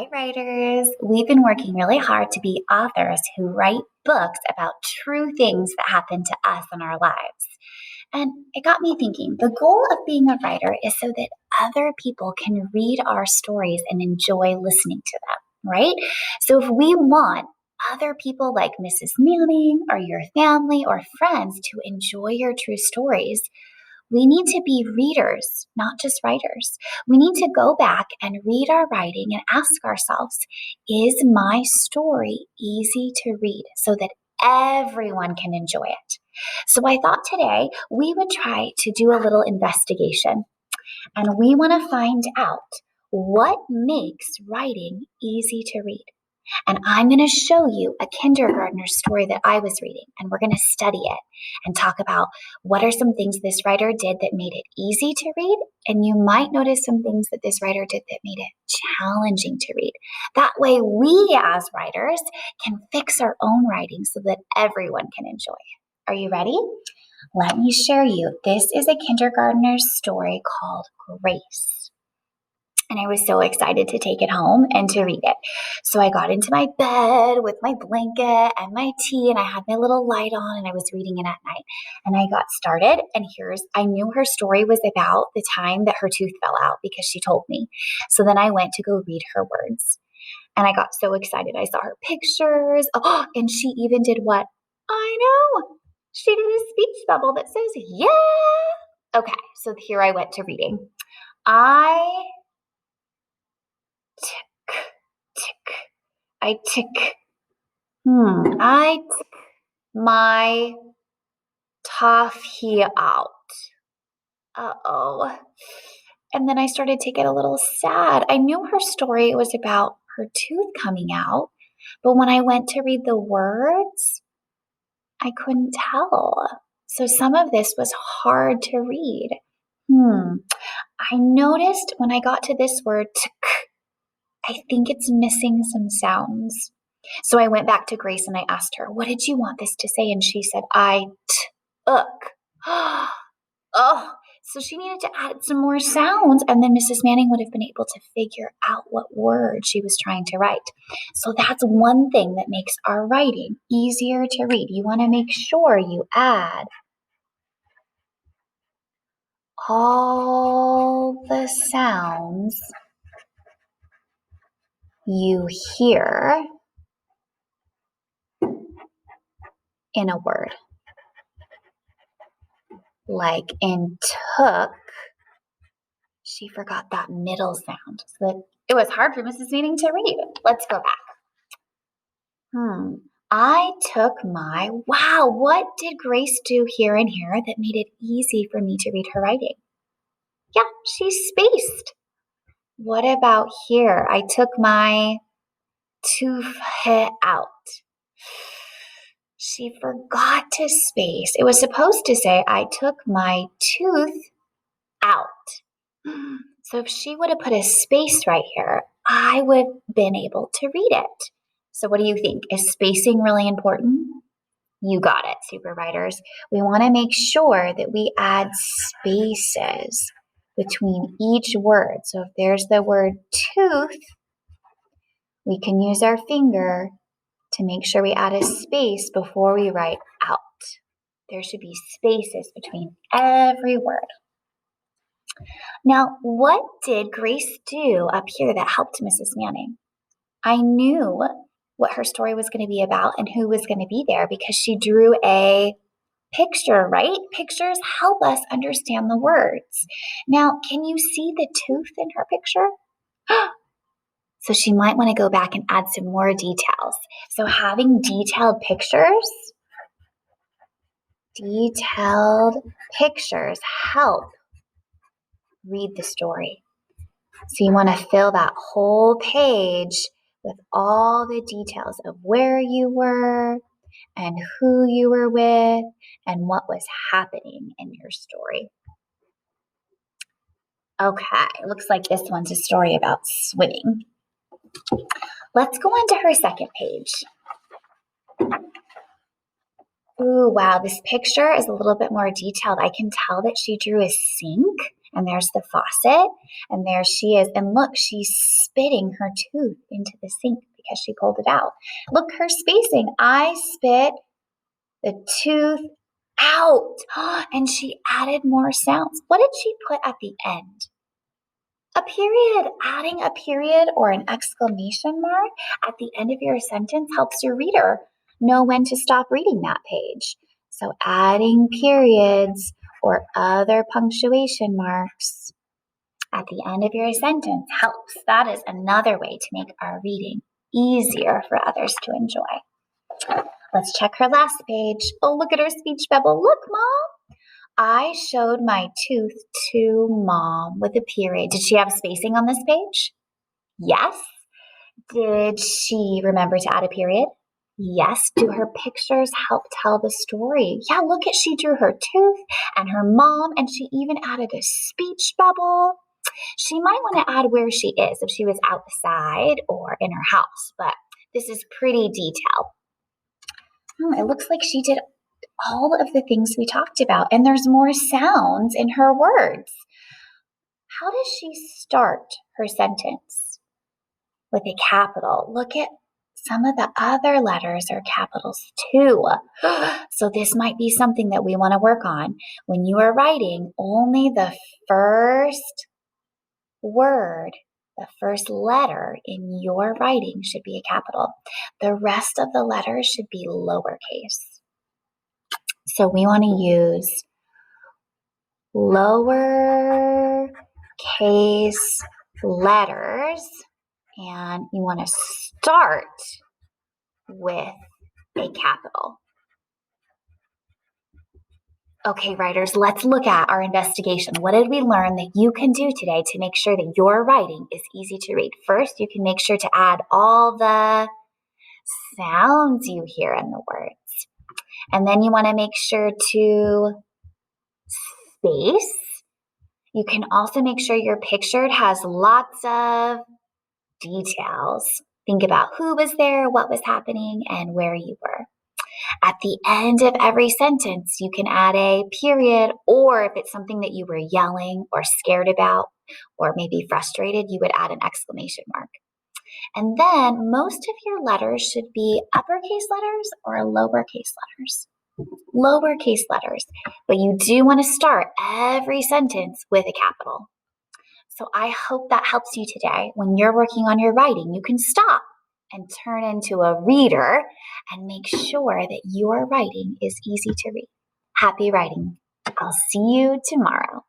Hi, writers. We've been working really hard to be authors who write books about true things that happen to us in our lives. And it got me thinking the goal of being a writer is so that other people can read our stories and enjoy listening to them, right? So if we want other people like Mrs. Manning or your family or friends to enjoy your true stories, we need to be readers, not just writers. We need to go back and read our writing and ask ourselves, is my story easy to read so that everyone can enjoy it? So I thought today we would try to do a little investigation and we want to find out what makes writing easy to read. And I'm going to show you a kindergartner story that I was reading, and we're going to study it and talk about what are some things this writer did that made it easy to read. And you might notice some things that this writer did that made it challenging to read. That way, we as writers can fix our own writing so that everyone can enjoy it. Are you ready? Let me share you. This is a kindergartner story called Grace. And I was so excited to take it home and to read it. So I got into my bed with my blanket and my tea, and I had my little light on, and I was reading it at night. And I got started, and I knew her story was about the time that her tooth fell out because she told me. So then I went to go read her words. And I got so excited. I saw her pictures. Oh, and she even did what? I know. She did a speech bubble that says, yeah. Okay, so here I went to reading. I tick. I tick. I tick my toffee out. Uh-oh. And then I started to get a little sad. I knew her story was about her tooth coming out, but when I went to read the words, I couldn't tell. So some of this was hard to read. I noticed when I got to this word, tick, I think it's missing some sounds. So I went back to Grace and I asked her, what did you want this to say? And she said, I took. Oh, so she needed to add some more sounds, and then Mrs. Manning would have been able to figure out what word she was trying to write. So that's one thing that makes our writing easier to read. You want to make sure you add all the sounds you hear in a word. Like in took, she forgot that middle sound. So that it was hard for Mrs. Manning to read. Let's go back. I took wow, what did Grace do here and here that made it easy for me to read her writing? Yeah, she spaced. What about here? I took my tooth out. She forgot to space. It was supposed to say, I took my tooth out. So if she would have put a space right here, I would have been able to read it. So what do you think? Is spacing really important? You got it, super writers. We want to make sure that we add spaces between each word. So if there's the word tooth, we can use our finger to make sure we add a space before we write out. There should be spaces between every word. Now, what did Grace do up here that helped Mrs. Manning? I knew what her story was going to be about and who was going to be there because she drew a picture, right? Pictures help us understand the words. Now, can you see the tooth in her picture? So she might want to go back and add some more details. So having detailed pictures help read the story. So you want to fill that whole page with all the details of where you were and who you were with and what was happening in your story. Okay, looks like this one's a story about swimming. Let's go on to her second page. Ooh, wow, this picture is a little bit more detailed. I can tell that she drew a sink And there's the faucet, and there she is. And look, she's spitting her tooth into the sink because she pulled it out. Look, her spacing. I spit the tooth out. And she added more sounds. What did she put at the end? A period. Adding a period or an exclamation mark at the end of your sentence helps your reader know when to stop reading that page. So adding periods or other punctuation marks at the end of your sentence helps. That is another way to make our reading easier for others to enjoy. Let's check her last page. Oh, look at her speech bubble. Look, Mom. I showed my tooth to Mom with a period. Did she have spacing on this page? Yes. Did she remember to add a period? Yes. Do her pictures help tell the story? Yeah, look at she drew her tooth and her mom, and she even added a speech bubble. She might want to add where she is if she was outside or in her house, but this is pretty detailed. It looks like she did all of the things we talked about, and there's more sounds in her words. How does she start her sentence? With a capital. Look at some of the other letters are capitals too. So this might be something that we want to work on. When you are writing, only the first word, the first letter in your writing should be a capital. The rest of the letters should be lowercase. So we want to use lowercase letters, and you want to start with a capital. Okay, writers, let's look at our investigation. What did we learn that you can do today to make sure that your writing is easy to read? First, you can make sure to add all the sounds you hear in the words. And then you want to make sure to space. You can also make sure your picture has lots of details. Think about who was there, what was happening, and where you were. At the end of every sentence, you can add a period, or if it's something that you were yelling or scared about, or maybe frustrated, you would add an exclamation mark. And then most of your letters should be uppercase letters or lowercase letters. Lowercase letters, but you do want to start every sentence with a capital. So I hope that helps you today. When you're working on your writing, you can stop and turn into a reader and make sure that your writing is easy to read. Happy writing. I'll see you tomorrow.